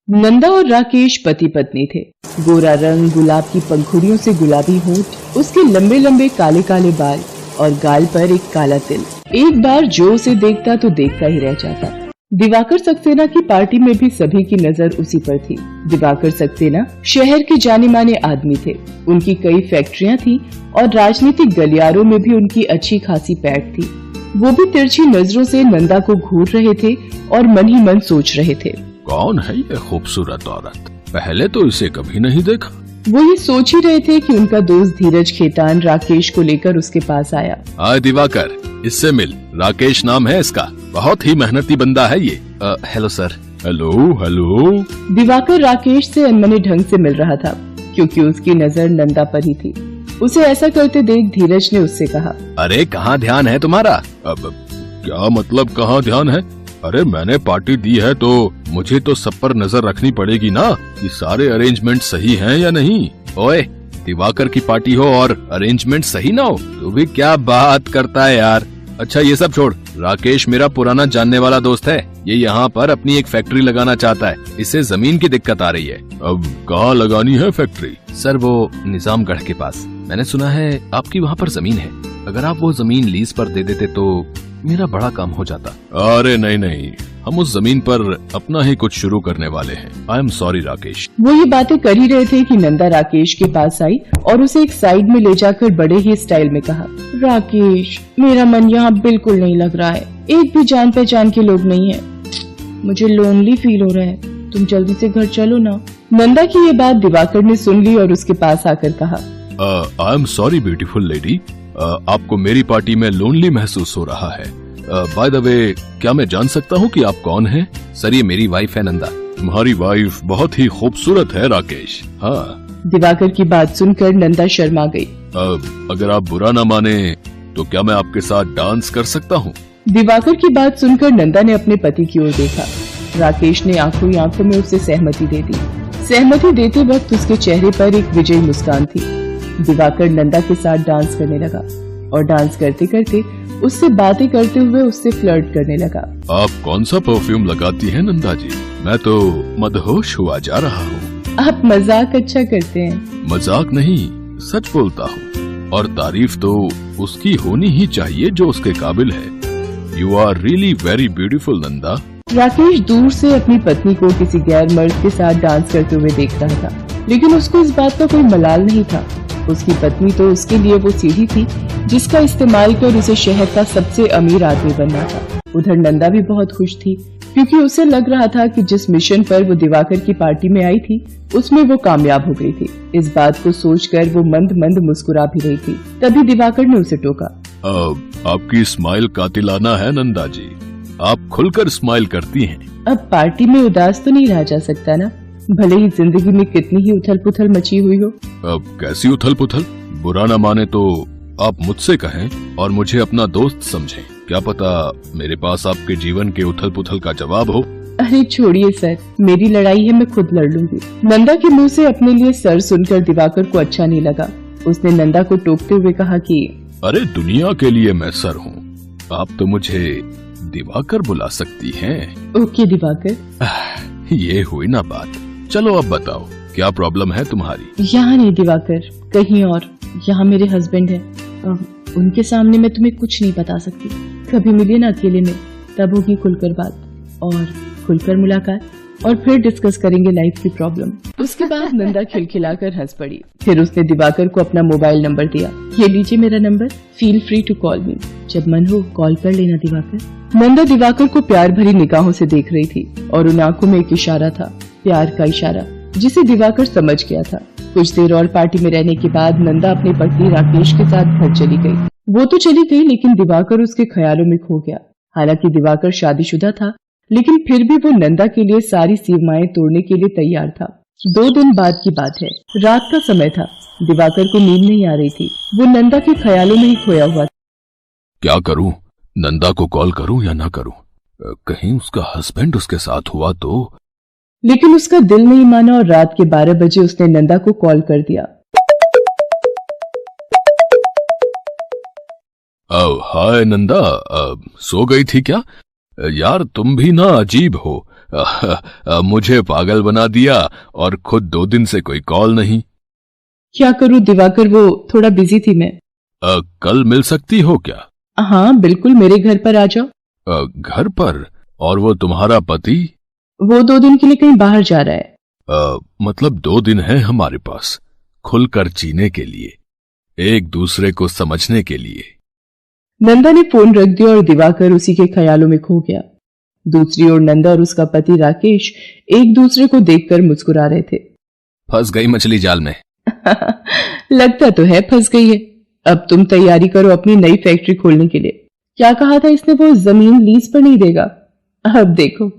नंदा और राकेश पति पत्नी थे। गोरा रंग, गुलाब की पंखुड़ियों से गुलाबी होंठ, उसके लंबे लंबे काले काले बाल और गाल पर एक काला तिल। एक बार जो उसे देखता तो देखता ही रह जाता। दिवाकर सक्सेना की पार्टी में भी सभी की नजर उसी पर थी। दिवाकर सक्सेना शहर के जाने माने आदमी थे। उनकी कई फैक्ट्रियां थी और राजनीतिक गलियारों में भी उनकी अच्छी खासी पैठ थी। वो भी तिरछी नजरों से नंदा को घूर रहे थे और मन ही मन सोच रहे थे, कौन है ये खूबसूरत औरत? पहले तो इसे कभी नहीं देखा। वो ये सोच ही रहे थे कि उनका दोस्त धीरज खेतान राकेश को लेकर उसके पास आया। आए दिवाकर, इससे मिल। राकेश नाम है इसका, बहुत ही मेहनती बंदा है ये। Hello sir. Hello hello. Diwakar Rakesh से अनमने ढंग से मिल रहा था क्योंकि उसकी नजर नंदा पर ही थी। उसे ऐसा करते देख धीरज ने उससे कहा, अरे कहाँ ध्यान है तुम्हारा? अब क्या मतलब कहाँ ध्यान है? अरे मैंने पार्टी दी है तो मुझे तो सब पर नजर रखनी पड़ेगी ना कि सारे अरेंजमेंट सही हैं या नहीं। ओए, दिवाकर की पार्टी हो और अरेंजमेंट सही ना हो? तू भी क्या बात करता है यार। अच्छा ये सब छोड़, राकेश मेरा पुराना जानने वाला दोस्त है। ये यहाँ पर अपनी एक फैक्ट्री लगाना चाहता है। इसे जमीन की दिक्कत आ रही है। अब कहाँ लगानी है फैक्ट्री? सर वो निजामगढ़ के पास। मैंने सुना है आपकी वहाँ पर जमीन है। अगर आप वो जमीन लीज पर दे देते तो मेरा बड़ा काम हो जाता। अरे नहीं नहीं, हम उस जमीन पर अपना ही कुछ शुरू करने वाले हैं। I am sorry Rakesh. वो ये बातें कर ही रहे थे कि नंदा राकेश के पास आई और उसे एक साइड में ले जाकर बड़े ही स्टाइल में कहा, राकेश मेरा मन यहाँ बिल्कुल नहीं लग रहा है। एक भी जान पहचान के लोग नहीं है। मुझे लोनली फील हो रहा है। तुम जल्दी से घर चलो ना। नंदा की ये बात दिवाकर ने सुन ली और उसके पास आकर कहा, I am sorry beautiful lady, आपको मेरी पार्टी में लोनली महसूस हो रहा है। बाय द वे, क्या मैं जान सकता हूँ कि आप कौन हैं? सर ये मेरी वाइफ है नंदा। तुम्हारी वाइफ बहुत ही खूबसूरत है राकेश। हाँ। दिवाकर की बात सुनकर नंदा शर्मा गई। अगर आप बुरा न माने तो क्या मैं आपके साथ डांस कर सकता हूँ? दिवाकर की बात सुनकर नंदा ने अपने पति की ओर देखा। राकेश ने आंखों ही आंखों में उसे सहमति दे दी। सहमति देते वक्त उसके चेहरे पर एक विजयी मुस्कान थी। दिवाकर नंदा के साथ डांस करने लगा और डांस करते करते उससे बातें करते हुए उससे फ्लर्ट करने लगा। आप कौन सा परफ्यूम लगाती हैं नंदा जी? मैं तो मदहोश हुआ जा रहा हूँ। आप मजाक अच्छा करते हैं। मजाक नहीं, सच बोलता हूँ। और तारीफ तो उसकी होनी ही चाहिए जो उसके काबिल है। You are really very beautiful Nanda. Rakesh दूर से अपनी पत्नी को किसी गैर मर्द के साथ डांस करते हुए देख रहा था, लेकिन उसको इस बात का कोई मलाल नहीं था। उसकी पत्नी तो उसके लिए वो सीढ़ी थी जिसका इस्तेमाल कर उसे शहर का सबसे अमीर आदमी बनना था। उधर नंदा भी बहुत खुश थी क्योंकि उसे लग रहा था कि जिस मिशन पर वो दिवाकर की पार्टी में आई थी उसमें वो कामयाब हो गई थी। इस बात को सोचकर वो मंद मंद मुस्कुरा भी रही थी। तभी दिवाकर ने उसे टोका, आपकी स्माइल कातिलाना है नंदा जी। आप खुलकर स्माइल करती हैं। अब पार्टी में उदास तो नहीं रहा जा सकता ना, भले ही जिंदगी में कितनी ही उथल पुथल मची हुई हो। अब कैसी उथल पुथल? बुरा न माने तो आप मुझसे कहें और मुझे अपना दोस्त समझें। क्या पता मेरे पास आपके जीवन के उथल पुथल का जवाब हो। अरे छोड़िए सर, मेरी लड़ाई है, मैं खुद लड़ लूंगी। नंदा के मुंह से अपने लिए सर सुनकर दिवाकर को अच्छा नहीं लगा। उसने नंदा को टोकते हुए कहा कि अरे दुनिया के लिए मैं सर हूँ, आप तो मुझे दिवाकर बुला सकती हैं। ओके दिवाकर। ये हुई ना बात। चलो अब बताओ क्या प्रॉब्लम है तुम्हारी? यहाँ नहीं दिवाकर, कहीं और। यहाँ मेरे हस्बैंड है। उनके सामने मैं तुम्हें कुछ नहीं बता सकती। कभी मिलिए ना अकेले में, तब होगी खुलकर बात और खुलकर मुलाकात और फिर डिस्कस करेंगे लाइफ की प्रॉब्लम। उसके बाद नंदा खिलखिलाकर हंस पड़ी। फिर उसने दिवाकर को अपना मोबाइल नंबर दिया। ये लीजिए मेरा number, feel free to call me. जब मन हो कॉल कर लेना दिवाकर। नंदा दिवाकर को प्यार भरी निगाहों से देख रही थी और उन आंखों में एक इशारा था, प्यार का इशारा, जिसे दिवाकर समझ गया था। कुछ देर और पार्टी में रहने के बाद नंदा अपने पति राकेश के साथ घर चली गई। वो तो चली गई लेकिन दिवाकर उसके ख्यालों में खो गया। हालांकि दिवाकर शादीशुदा था लेकिन फिर भी वो नंदा के लिए सारी सीमाएं तोड़ने के लिए तैयार था। 2 दिन बाद की बात है। रात का समय था। दिवाकर को नींद नहीं आ रही थी। वो नंदा के ख्यालों में ही खोया हुआ था। क्या करूं? नंदा को कॉल करूं या ना करूं? कहीं उसका हस्बैंड उसके साथ हुआ तो? लेकिन उसका दिल नहीं माना और रात के 12 बजे उसने नंदा को कॉल कर दिया। हाय नंदा, सो गई थी क्या? यार तुम भी ना अजीब हो। मुझे पागल बना दिया और खुद 2 दिन से कोई कॉल नहीं। क्या करूं दिवाकर, वो थोड़ा बिजी थी मैं। कल मिल सकती हो क्या? हाँ बिल्कुल, मेरे घर पर आ जाओ। घर पर? और वो तुम्हारा पति? वो 2 दिन के लिए कहीं बाहर जा रहा है। मतलब 2 दिन है हमारे पास खुलकर जीने के लिए, एक दूसरे को समझने के लिए। नंदा ने फोन रख दिया और दिवाकर उसी के ख्यालों में खो गया। दूसरी ओर नंदा और उसका पति राकेश एक दूसरे को देखकर मुस्कुरा रहे थे। फंस गई मछली जाल में। लगता तो है फंस गई है। अब तुम तैयारी करो अपनी नई फैक्ट्री खोलने के लिए। क्या कहा था इसने, वो जमीन लीज पर नहीं देगा। अब देखो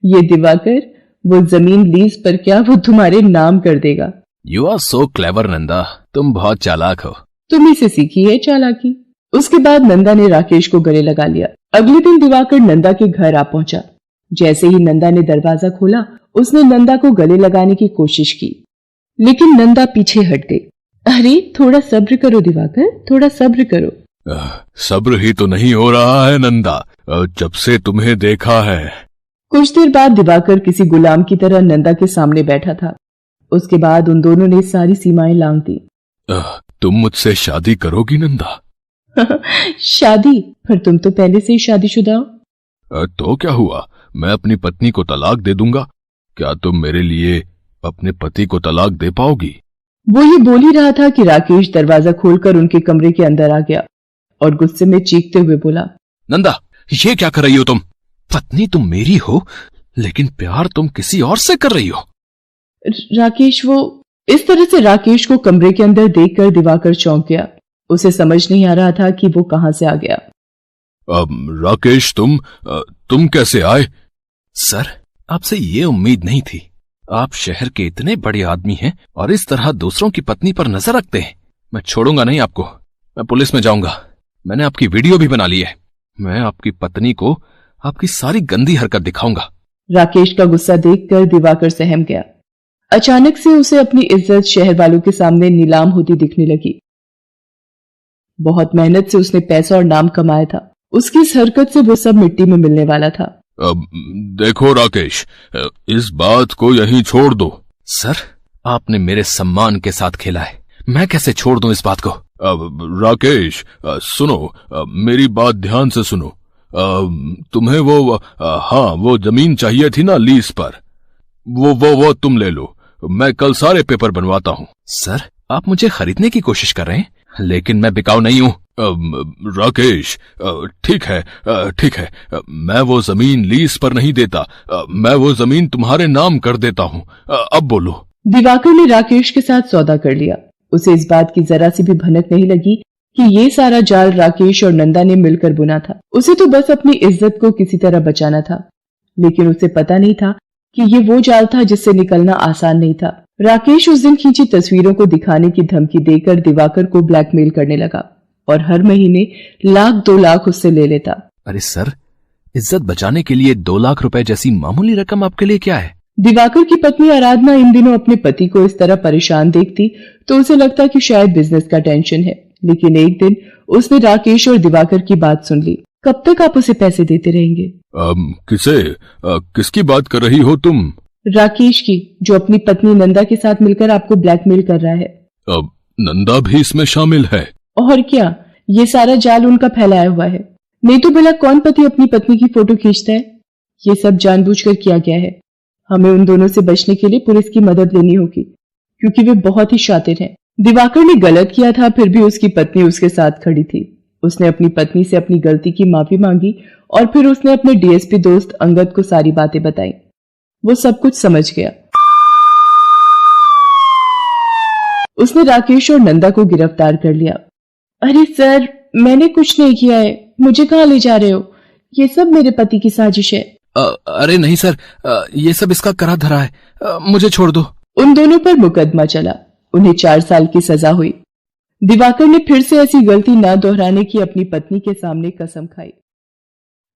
ये दिवाकर, वो जमीन लीज पर क्या, वो तुम्हारे नाम कर देगा। You are so clever Nanda, तुम बहुत चालाक हो। तुम्ही से सीखी है चालाकी। उसके बाद नंदा ने राकेश को गले लगा लिया। अगले दिन दिवाकर नंदा के घर आ पहुंचा। जैसे ही नंदा ने दरवाजा खोला, उसने नंदा को गले लगाने की कोशिश की, लेकिन नंदा पीछे हट गई। अरे थोड़ा सब्र करो दिवाकर, थोड़ा सब्र करो। सब्र ही तो नहीं हो रहा है नंदा, जब से तुम्हें देखा है। कुछ देर बाद दिवाकर किसी गुलाम की तरह नंदा के सामने बैठा था। उसके बाद उन दोनों ने सारी सीमाएं लांघ दी। तुम मुझसे शादी करोगी नंदा? शादी? पर तुम तो पहले से ही शादीशुदा हो। तो क्या हुआ, मैं अपनी पत्नी को तलाक दे दूंगा। क्या तुम मेरे लिए अपने पति को तलाक दे पाओगी? वो ये बोल ही रहा था कि राकेश दरवाजा खोलकर उनके कमरे के अंदर आ गया और गुस्से में चीखते हुए बोला, नंदा ये क्या कर रही हो तुम? पत्नी तुम मेरी हो, लेकिन प्यार तुम किसी और से कर रही हो। राकेश, वो इस तरह से राकेश को कमरे के अंदर देखकर दिवाकर चौंक गया। उसे समझ नहीं आ रहा था कि वो कहां से आ गया। राकेश तुम कैसे आए? सर आपसे ये उम्मीद नहीं थी। आप शहर के इतने बड़े आदमी हैं और इस तरह दूसरों की पत्नी पर नजर रखते हैं। मैं छोड़ूंगा नहीं आपको, मैं पुलिस में जाऊंगा। मैंने आपकी वीडियो भी बना ली है। मैं आपकी पत्नी को आपकी सारी गंदी हरकत दिखाऊंगा। राकेश का गुस्सा देखकर दिवाकर सहम गया। अचानक से उसे अपनी इज्जत शहर वालों के सामने नीलाम होती दिखने लगी। बहुत मेहनत से उसने पैसा और नाम कमाया था। उसकी इस हरकत से वो सब मिट्टी में मिलने वाला था। देखो राकेश, इस बात को यहीं छोड़ दो। सर आपने मेरे सम्मान के साथ खेला है, मैं कैसे छोड़ दूं इस बात को? राकेश सुनो, मेरी बात ध्यान से सुनो। तुम्हें वो जमीन चाहिए थी ना लीज पर, वो तुम ले लो। मैं कल सारे पेपर बनवाता हूँ। सर आप मुझे खरीदने की कोशिश कर रहे हैं, लेकिन मैं बिकाऊ नहीं हूँ। राकेश ठीक है, मैं वो जमीन लीज पर नहीं देता। मैं वो जमीन तुम्हारे नाम कर देता हूँ। अब बोलो। दिवाकर ने राकेश के साथ सौदा कर लिया। उसे इस बात की जरा सी भी भनक नहीं लगी कि ये सारा जाल राकेश और नंदा ने मिलकर बुना था। उसे तो बस अपनी इज्जत को किसी तरह बचाना था, लेकिन उसे पता नहीं था कि ये वो जाल था जिससे निकलना आसान नहीं था। राकेश उस दिन खींची तस्वीरों को दिखाने की धमकी देकर दिवाकर को ब्लैकमेल करने लगा और हर महीने 1-2 लाख उससे ले लेता। अरे सर, इज्जत बचाने के लिए 2 लाख रुपए जैसी मामूली रकम आपके लिए क्या है? दिवाकर की पत्नी आराधना इन दिनों अपने पति को इस तरह परेशान देखती तो उसे लगता कि शायद बिजनेस का टेंशन है, लेकिन एक दिन उसने राकेश और दिवाकर की बात सुन ली। कब तक आप उसे पैसे देते रहेंगे? किसकी बात कर रही हो तुम? राकेश की, जो अपनी पत्नी नंदा के साथ मिलकर आपको ब्लैकमेल कर रहा है। नंदा भी इसमें शामिल है? और क्या, ये सारा जाल उनका फैलाया हुआ है। नहीं तो भला कौन पति अपनी पत्नी की फोटो खींचता है? ये सब जानबूझकर किया गया है। हमें उन दोनों से बचने के लिए पुलिस की मदद लेनी होगी, क्योंकि वे बहुत ही शातिर हैं। दिवाकर ने गलत किया था, फिर भी उसकी पत्नी उसके साथ खड़ी थी। उसने अपनी पत्नी से अपनी गलती की माफी मांगी और फिर उसने अपने डीएसपी दोस्त अंगद को सारी बातें बताई। वो सब कुछ समझ गया। उसने राकेश और नंदा को गिरफ्तार कर लिया। अरे सर, मैंने कुछ नहीं किया है, मुझे कहाँ ले जा रहे हो? ये सब मेरे पति की साजिश है। अरे नहीं सर, ये सब इसका करा धरा है, मुझे छोड़ दो। उन दोनों पर मुकदमा चला। उन्हें 4 साल की सजा हुई। दिवाकर ने फिर से ऐसी गलती न दोहराने की अपनी पत्नी के सामने कसम खाई।